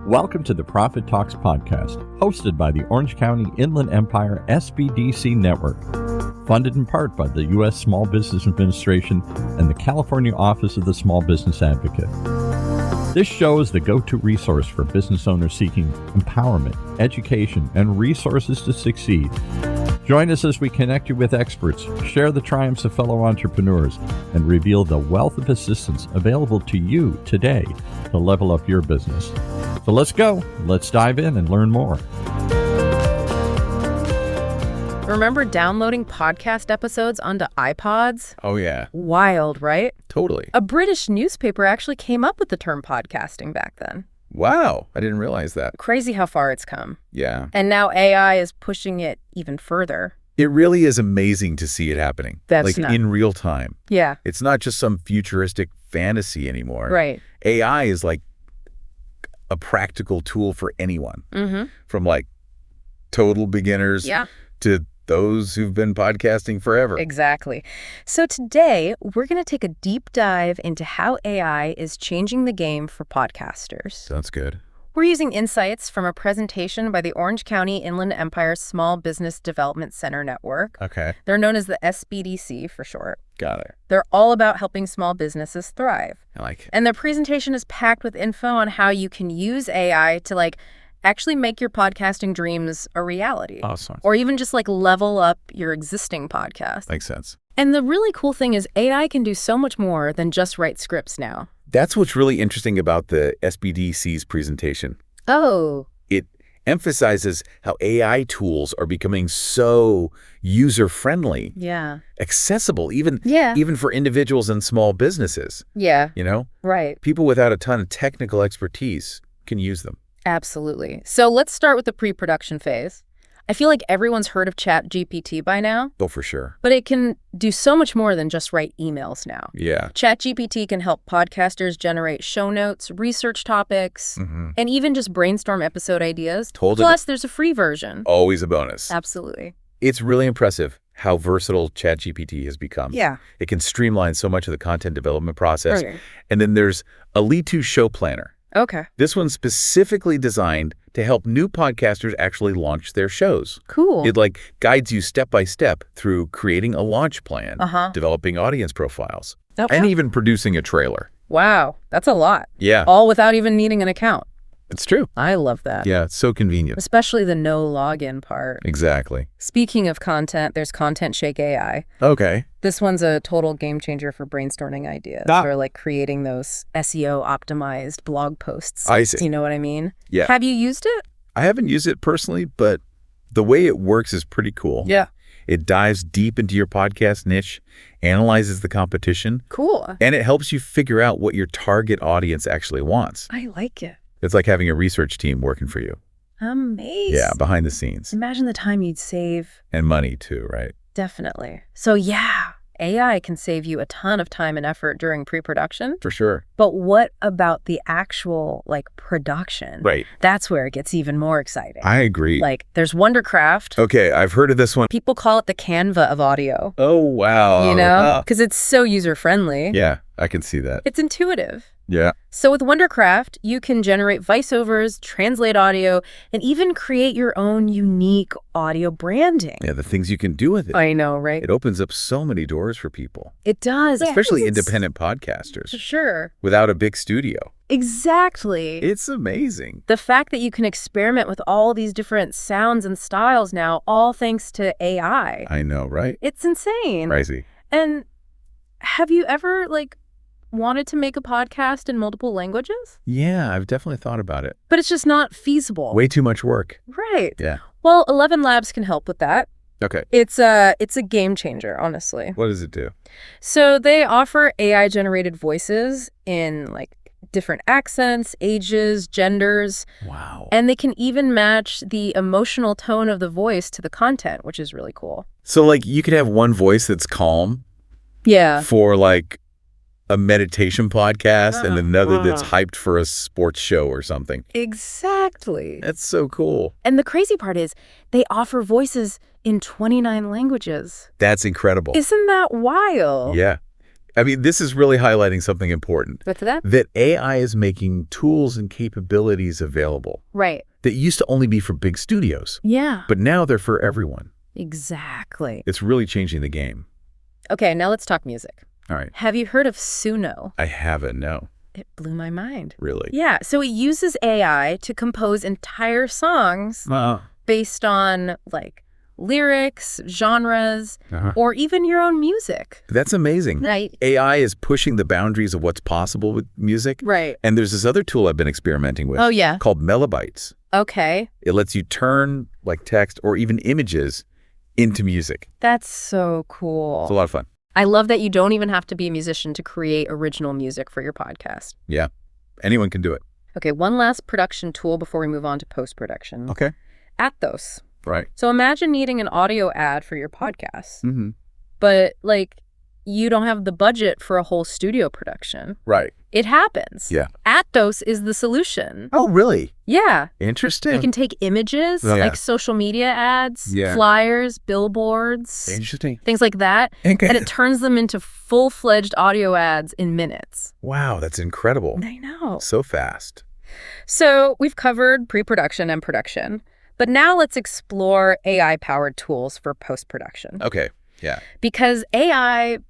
Welcome to the Profit Talks podcast, hosted by the Orange County Inland Empire SBDC Network, funded in part by the U.S. Small Business Administration and the California Office of the Small Business Advocate. This show is the go-to resource for business owners seeking empowerment, education, and resources to succeed. Join us as we connect you with experts, share the triumphs of fellow entrepreneurs, and reveal the wealth of assistance available to you today to level up your business. So let's go. Let's dive in and learn more. Remember downloading podcast episodes onto iPods? Oh, yeah. Wild, right? Totally. A British newspaper actually came up with the term podcasting back then. Wow. I didn't realize that. Crazy how far it's come. Yeah. And now AI is pushing it even further. It really is amazing to see it happening. That's like in real time. Yeah. It's not just some futuristic fantasy anymore. Right. AI is like a practical tool for anyone. From like total beginners to those who've been podcasting forever. Exactly. So today, we're going to take a deep dive into how AI is changing the game for podcasters. Sounds good. We're using insights from a presentation by the Orange County Inland Empire Small Business Development Center Network. Okay. They're known as the SBDC for short. Got it. They're all about helping small businesses thrive. I like it. And their presentation is packed with info on how you can use AI to actually make your podcasting dreams a reality. Awesome. Or even just level up your existing podcast. Makes sense. And the really cool thing is AI can do so much more than just write scripts now. That's what's really interesting about the SBDC's presentation. Oh. It emphasizes how AI tools are becoming so user-friendly. Yeah. Accessible, even for individuals and small businesses. Yeah. You know? Right. People without a ton of technical expertise can use them. Absolutely. So let's start with the pre-production phase. I feel like everyone's heard of ChatGPT by now. Oh, for sure. But it can do so much more than just write emails now. Yeah. ChatGPT can help podcasters generate show notes, research topics, and even just brainstorm episode ideas. Totally. Plus, there's a free version. Always a bonus. Absolutely. It's really impressive how versatile ChatGPT has become. Yeah. It can streamline so much of the content development process. Okay. And then there's a Lead-To Show Planner. Okay. This one's specifically designed to help new podcasters actually launch their shows. Cool. It guides you step by step through creating a launch plan, developing audience profiles, and even producing a trailer. Wow. That's a lot. Yeah. All without even needing an account. It's true. I love that. Yeah, it's so convenient. Especially the no login part. Exactly. Speaking of content, there's Content Shake AI. Okay. This one's a total game changer for brainstorming ideas or creating those SEO optimized blog posts. I see. You know what I mean? Yeah. Have you used it? I haven't used it personally, but the way it works is pretty cool. Yeah. It dives deep into your podcast niche, analyzes the competition. Cool. And it helps you figure out what your target audience actually wants. I like it. It's like having a research team working for you. Amazing. Yeah, behind the scenes. Imagine the time you'd save. And money too, right? Definitely. So yeah, AI can save you a ton of time and effort during pre-production. For sure. But what about the actual production? Right. That's where it gets even more exciting. I agree. There's Wondercraft. Okay, I've heard of this one. People call it the Canva of audio. Oh, wow. You know? Because it's so user-friendly. Yeah, I can see that. It's intuitive. Yeah. So with Wondercraft, you can generate voiceovers, translate audio, and even create your own unique audio branding. Yeah, the things you can do with it. I know, right? It opens up so many doors for people. It does. Especially independent podcasters. For sure. Without a big studio. Exactly. It's amazing. The fact that you can experiment with all these different sounds and styles now, all thanks to AI. I know, right? It's insane. Crazy. And have you ever, wanted to make a podcast in multiple languages? Yeah, I've definitely thought about it. But it's just not feasible. Way too much work. Right. Yeah. Well, 11 Labs can help with that. Okay. It's a game changer, honestly. What does it do? So they offer AI-generated voices in different accents, ages, genders. Wow. And they can even match the emotional tone of the voice to the content, which is really cool. So you could have one voice that's calm. Yeah. For a meditation podcast and another that's hyped for a sports show or something. Exactly. That's so cool. And the crazy part is they offer voices in 29 languages. That's incredible. Isn't that wild? Yeah. I mean, this is really highlighting something important. What's that? That AI is making tools and capabilities available. Right. That used to only be for big studios. Yeah. But now they're for everyone. Exactly. It's really changing the game. Okay, now let's talk music. All right. Have you heard of Suno? I haven't, no. It blew my mind. Really? Yeah, so it uses AI to compose entire songs based on, like, lyrics, genres, or even your own music. That's amazing. Right. AI is pushing the boundaries of what's possible with music. Right. And there's this other tool I've been experimenting with. Oh, yeah. Called Melobytes. Okay. It lets you turn, like, text or even images into music. That's so cool. It's a lot of fun. I love that you don't even have to be a musician to create original music for your podcast. Yeah. Anyone can do it. Okay, one last production tool before we move on to post-production. Okay. Athos. Right. So imagine needing an audio ad for your podcast, Mm-hmm. but, like, you don't have the budget for a whole studio production. Right. It happens. Yeah. Athos is the solution. Oh, really? Yeah. Interesting. You can take images, like social media ads, flyers, billboards, Interesting. things like that, and it turns them into full-fledged audio ads in minutes. Wow, that's incredible. I know. So fast. So we've covered pre-production and production, but now let's explore AI-powered tools for post-production. Okay. Yeah. Because AI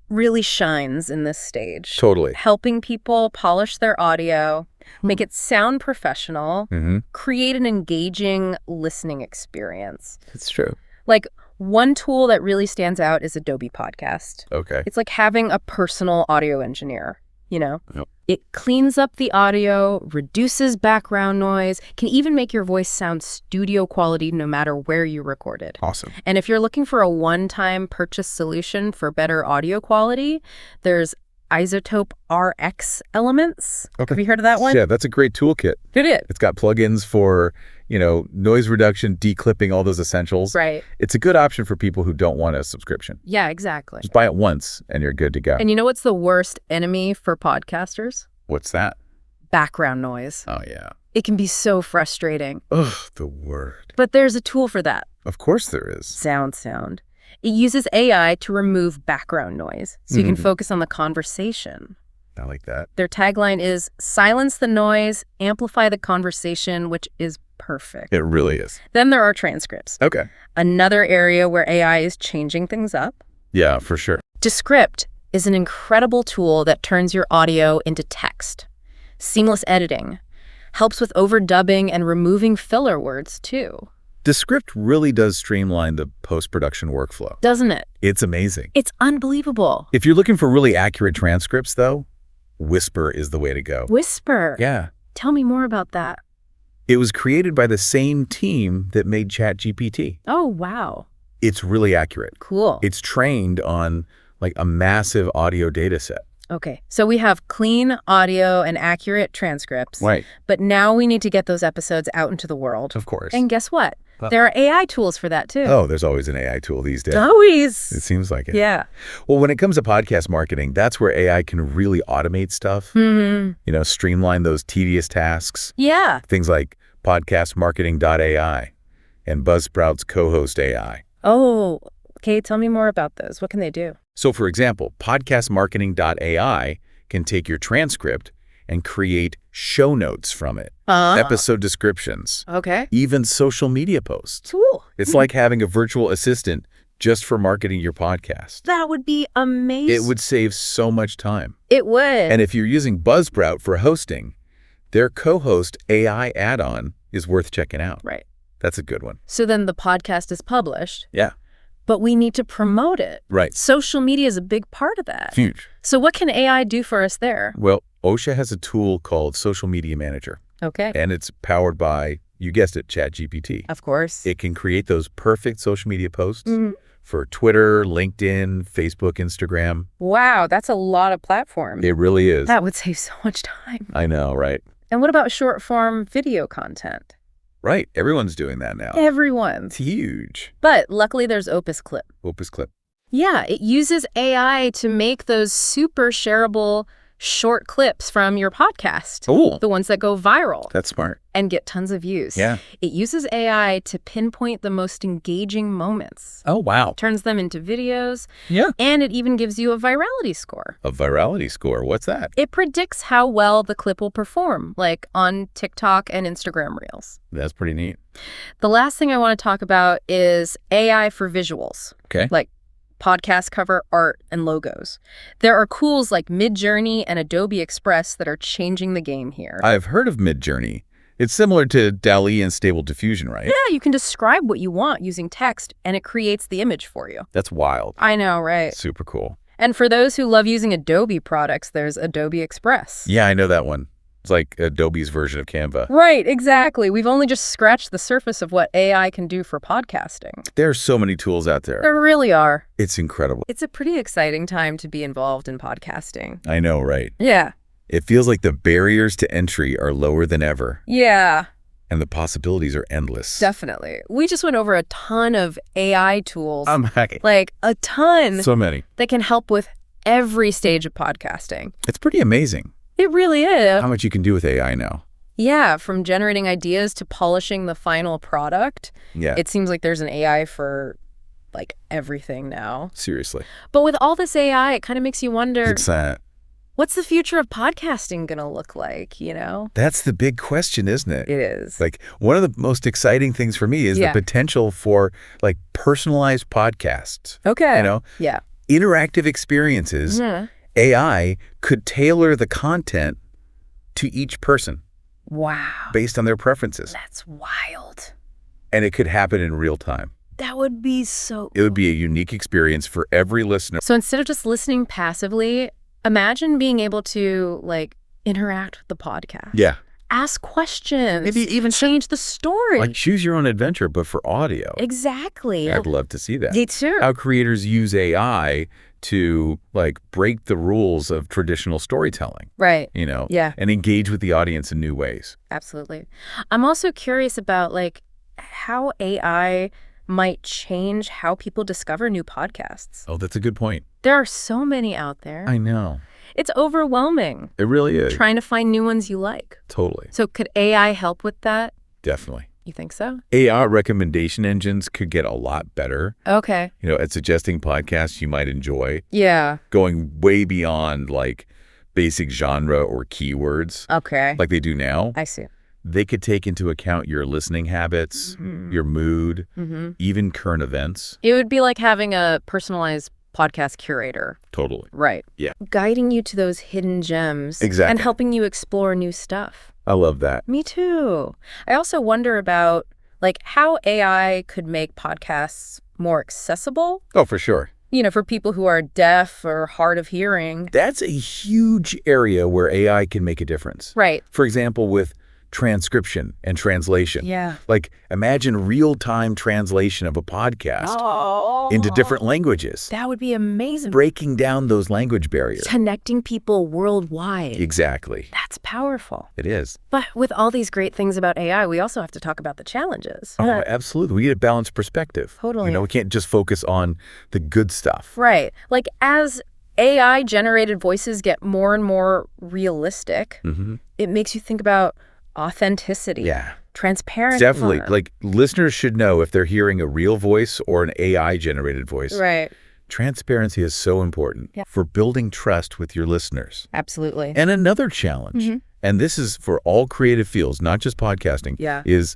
really shines in this stage. Totally. Helping people polish their audio, make it sound professional, create an engaging listening experience. It's true. Like, one tool that really stands out is Adobe Podcast. Okay. It's like having a personal audio engineer, you know? Yep. It cleans up the audio, reduces background noise, can even make your voice sound studio quality no matter where you record it. Awesome. And if you're looking for a one-time purchase solution for better audio quality, there's Isotope RX Elements. Okay. Have you heard of that one? Yeah, that's a great toolkit. Did it? It's got plugins for, noise reduction, declipping, all those essentials. Right. It's a good option for people who don't want a subscription. Yeah, exactly. Just buy it once and you're good to go. And you know what's the worst enemy for podcasters? What's that? Background noise. Oh, yeah. It can be so frustrating. Ugh, the word. But there's a tool for that. Of course there is. Sound. It uses AI to remove background noise so you can focus on the conversation. I like that. Their tagline is silence the noise, amplify the conversation, which is perfect. It really is. Then there are transcripts. Okay. Another area where AI is changing things up. Yeah, for sure. Descript is an incredible tool that turns your audio into text. Seamless editing. Helps with overdubbing and removing filler words, too. Descript really does streamline the post-production workflow. Doesn't it? It's amazing. It's unbelievable. If you're looking for really accurate transcripts, though, Whisper is the way to go. Whisper? Yeah. Tell me more about that. It was created by the same team that made ChatGPT. Oh, wow. It's really accurate. Cool. It's trained on, like, a massive audio data set. Okay, so we have clean audio and accurate transcripts. Right. But now we need to get those episodes out into the world. Of course. And guess what? There are AI tools for that, too. Oh, there's always an AI tool these days. Always. It seems like it. Yeah. Well, when it comes to podcast marketing, that's where AI can really automate stuff. Streamline those tedious tasks. Yeah. Things like podcastmarketing.ai and Buzzsprout's co-host AI. Oh, okay. Tell me more about those. What can they do? So, for example, podcastmarketing.ai can take your transcript and create show notes from it, episode descriptions, even social media posts. Cool. It's like having a virtual assistant just for marketing your podcast. That would be amazing. It would save so much time. It would. And if you're using Buzzsprout for hosting, their co-host AI add-on is worth checking out. Right. That's a good one. So then the podcast is published. Yeah. But we need to promote it. Right. Social media is a big part of that. Huge. So what can AI do for us there? Well, OSHA has a tool called Social Media Manager. Okay. And it's powered by, you guessed it, ChatGPT. Of course. It can create those perfect social media posts for Twitter, LinkedIn, Facebook, Instagram. Wow, that's a lot of platforms. It really is. That would save so much time. I know, right? And what about short-form video content? Right. Everyone's doing that now. Everyone. It's huge. But luckily there's Opus Clip. Opus Clip. Yeah, it uses AI to make those super shareable short clips from your podcast. Cool. The ones that go viral. That's smart. And get tons of views. Yeah. It uses AI to pinpoint the most engaging moments. Oh, wow. Turns them into videos. Yeah. And it even gives you a virality score. A virality score? What's that? It predicts how well the clip will perform, like on TikTok and Instagram Reels. That's pretty neat. The last thing I want to talk about is AI for visuals. Okay. Like podcast cover art and logos. There are tools like Midjourney and Adobe Express that are changing the game here. I've heard of Midjourney. It's similar to DALL-E and Stable Diffusion, right? Yeah, you can describe what you want using text, and it creates the image for you. That's wild. I know, right? Super cool. And for those who love using Adobe products, there's Adobe Express. Yeah, I know that one. It's like Adobe's version of Canva. Right, exactly. We've only just scratched the surface of what AI can do for podcasting. There are so many tools out there. There really are. It's incredible. It's a pretty exciting time to be involved in podcasting. I know, right? Yeah. It feels like the barriers to entry are lower than ever. Yeah. And the possibilities are endless. Definitely. We just went over a ton of AI tools. I'm hacking. Like a ton. So many. That can help with every stage of podcasting. It's pretty amazing. It really is. How much you can do with AI now. Yeah, from generating ideas to polishing the final product. Yeah. It seems like there's an AI for like everything now. Seriously. But with all this AI, it kind of makes you wonder, It's what's the future of podcasting going to look like, you know? That's the big question, isn't it? It is. Like, one of the most exciting things for me is the potential for, like, personalized podcasts. Okay. You know? Yeah. Interactive experiences. Yeah. AI could tailor the content to each person. Wow. Based on their preferences. That's wild. And it could happen in real time. That would be so cool. It would be a unique experience for every listener. So instead of just listening passively, imagine being able to, like, interact with the podcast. Yeah. Ask questions. Maybe even change the story. Like, choose your own adventure, but for audio. Exactly. I'd love to see that. Me too. How creators use AI to, like, break the rules of traditional storytelling. Right. You know? Yeah. And engage with the audience in new ways. Absolutely. I'm also curious about, like, how AI might change how people discover new podcasts. Oh, that's a good point. There are so many out there. I know. It's overwhelming. It really is. Trying to find new ones you like. Totally. So could AI help with that? Definitely. You think so? AI recommendation engines could get a lot better. Okay. You know, at suggesting podcasts you might enjoy. Yeah. Going way beyond, like, basic genre or keywords. Okay. Like they do now. I see. They could take into account your listening habits, your mood, even current events. It would be like having a personalized podcast curator. Totally. Right. Yeah. Guiding you to those hidden gems. Exactly. And helping you explore new stuff. I love that. Me too. I also wonder about, like, how AI could make podcasts more accessible. Oh, for sure. You know, for people who are deaf or hard of hearing. That's a huge area where AI can make a difference. Right. For example, with transcription and translation. Yeah. Like, imagine real-time translation of a podcast into different languages. That would be amazing. Breaking down those language barriers. Connecting people worldwide. Exactly. That's powerful. It is. But with all these great things about AI, we also have to talk about the challenges. Oh, absolutely. We need a balanced perspective. Totally. You know, we can't just focus on the good stuff. Right. Like, as AI-generated voices get more and more realistic, it makes you think about authenticity. Yeah. Transparency. Definitely. Like, listeners should know if they're hearing a real voice or an AI-generated voice. Right. Transparency is so important for building trust with your listeners. Absolutely. And another challenge, and this is for all creative fields, not just podcasting, is,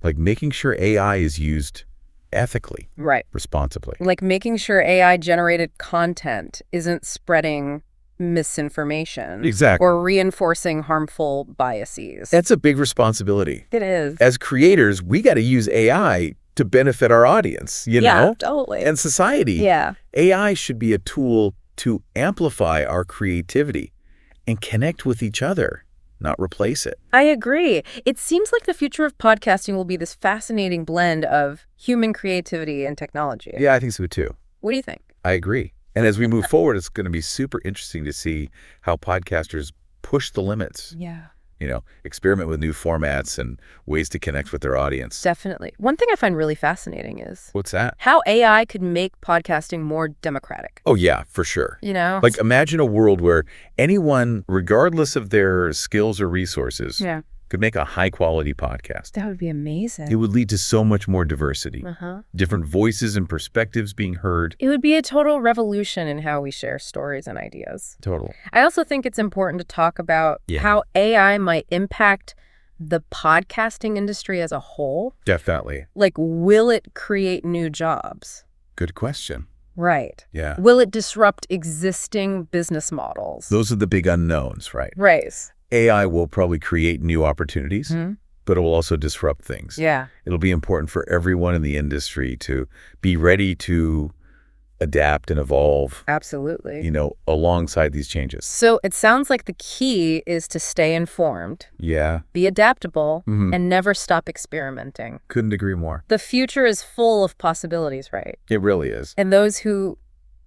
like, making sure AI is used ethically. Right. Responsibly. Like making sure AI-generated content isn't spreading misinformation. Exactly. Or reinforcing harmful biases. That's a big responsibility. It is. As creators, we got to use AI to benefit our audience, you know? Yeah, totally. And society. Yeah. AI should be a tool to amplify our creativity and connect with each other, not replace it. I agree. It seems like the future of podcasting will be this fascinating blend of human creativity and technology. Yeah, I think so too. What do you think? I agree. And as we move forward, it's going to be super interesting to see how podcasters push the limits. Yeah. experiment with new formats and ways to connect with their audience. Definitely. One thing I find really fascinating is... What's that? How AI could make podcasting more democratic. Oh, yeah, for sure. Like, imagine a world where anyone, regardless of their skills or resources, could make a high-quality podcast. That would be amazing. It would lead to so much more diversity. Different voices and perspectives being heard. It would be a total revolution in how we share stories and ideas. Total. I also think it's important to talk about how AI might impact the podcasting industry as a whole. Definitely. Like, will it create new jobs? Good question. Right. Yeah. Will it disrupt existing business models? Those are the big unknowns, right? Right. AI will probably create new opportunities, but it will also disrupt things. Yeah. It'll be important for everyone in the industry to be ready to adapt and evolve. Absolutely. Alongside these changes. So it sounds like the key is to stay informed. Yeah. Be adaptable and never stop experimenting. Couldn't agree more. The future is full of possibilities, right? It really is. And those who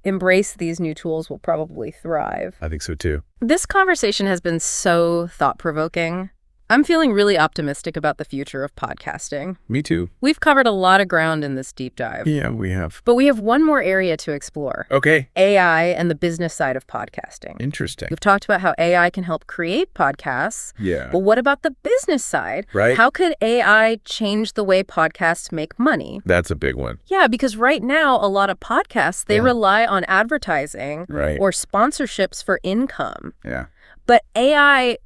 embrace these new tools will probably thrive. I think so too. This conversation has been so thought-provoking. I'm feeling really optimistic about the future of podcasting. Me too. We've covered a lot of ground in this deep dive. Yeah, we have. But we have one more area to explore. Okay. AI and the business side of podcasting. Interesting. We've talked about how AI can help create podcasts. Yeah. But what about the business side? Right. How could AI change the way podcasts make money? That's a big one. Yeah, because right now, a lot of podcasts, they rely on advertising or sponsorships for income. Yeah. But AI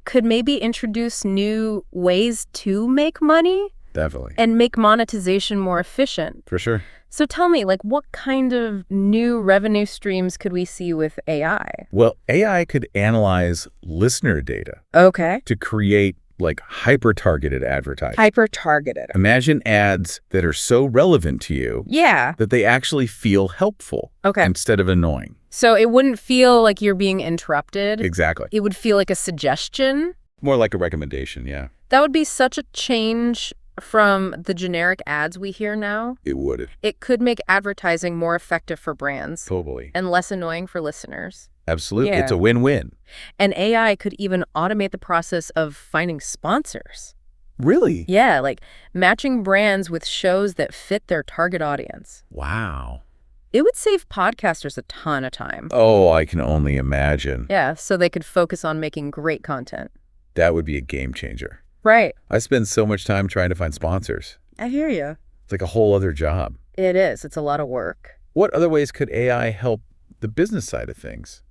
could maybe introduce new ways to make money. Definitely. And make monetization more efficient. For sure. So tell me, what kind of new revenue streams could we see with AI? Well, AI could analyze listener data. Okay. To create hyper-targeted advertising. Hyper-targeted. Imagine ads that are so relevant to you that they actually feel helpful instead of annoying. So it wouldn't feel like you're being interrupted. Exactly. It would feel like a suggestion. More like a recommendation, yeah. That would be such a change from the generic ads we hear now. It would. It could make advertising more effective for brands. Totally. And less annoying for listeners. Absolutely. Yeah. It's a win-win. And AI could even automate the process of finding sponsors. Really? Yeah, like matching brands with shows that fit their target audience. Wow. It would save podcasters a ton of time. Oh, I can only imagine. Yeah, so they could focus on making great content. That would be a game changer. Right. I spend so much time trying to find sponsors. I hear you. It's like a whole other job. It is. It's a lot of work. What other ways could AI help the business side of things?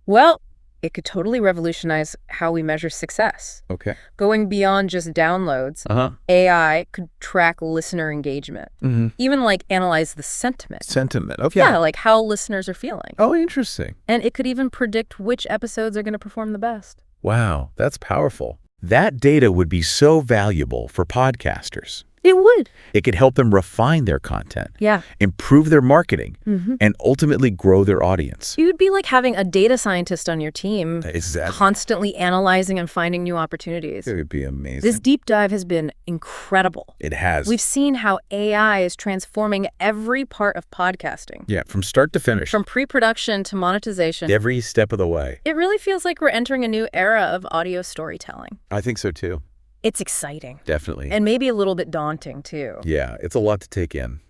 Well, it could totally revolutionize how we measure success. Okay. Going beyond just downloads, AI could track listener engagement. Even analyze the sentiment. Okay. Yeah, like how listeners are feeling. Oh, interesting. And it could even predict which episodes are going to perform the best. Wow, that's powerful. That data would be so valuable for podcasters. It would. It could help them refine their content, improve their marketing, and ultimately grow their audience. It would be like having a data scientist on your team, exactly, constantly analyzing and finding new opportunities. It would be amazing. This deep dive has been incredible. It has. We've seen how AI is transforming every part of podcasting. Yeah, from start to finish. From pre-production to monetization. Every step of the way. It really feels like we're entering a new era of audio storytelling. I think so, too. It's exciting. Definitely. And maybe a little bit daunting, too. Yeah, it's a lot to take in.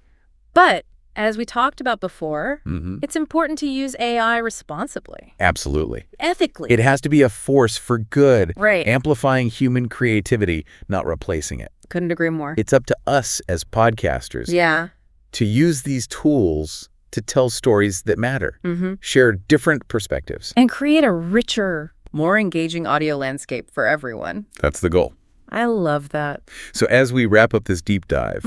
But as we talked about before, it's important to use AI responsibly. Absolutely. Ethically. It has to be a force for good. Right. Amplifying human creativity, not replacing it. Couldn't agree more. It's up to us as podcasters to use these tools to tell stories that matter, share different perspectives, and create a richer, more engaging audio landscape for everyone. That's the goal. I love that. So as we wrap up this deep dive,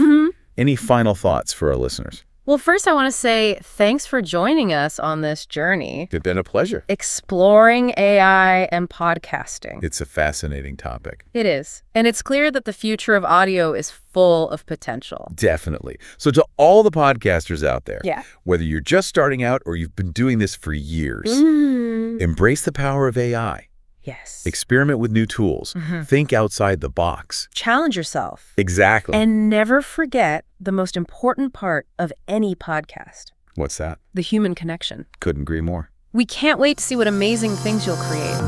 any final thoughts for our listeners? Well, first I want to say thanks for joining us on this journey. It's been a pleasure. Exploring AI and podcasting. It's a fascinating topic. It is. And it's clear that the future of audio is full of potential. Definitely. So to all the podcasters out there, whether you're just starting out or you've been doing this for years, embrace the power of AI. Yes. Experiment with new tools. Think outside the box. Challenge yourself. Exactly. And never forget the most important part of any podcast. What's that? The human connection. Couldn't agree more. We can't wait to see what amazing things you'll create.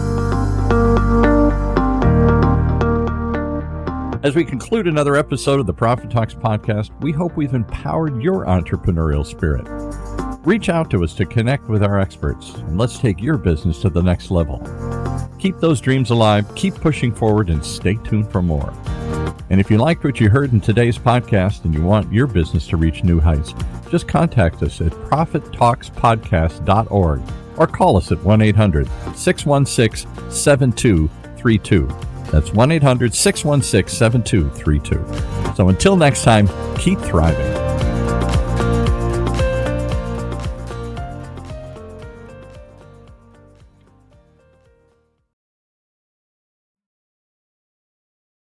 As we conclude another episode of the Profit Talks podcast, we hope we've empowered your entrepreneurial spirit. Reach out to us to connect with our experts, and let's take your business to the next level. Keep those dreams alive, keep pushing forward, and stay tuned for more. And if you liked what you heard in today's podcast and you want your business to reach new heights, just contact us at profittalkspodcast.org or call us at 1-800-616-7232. That's 1-800-616-7232. So until next time, keep thriving.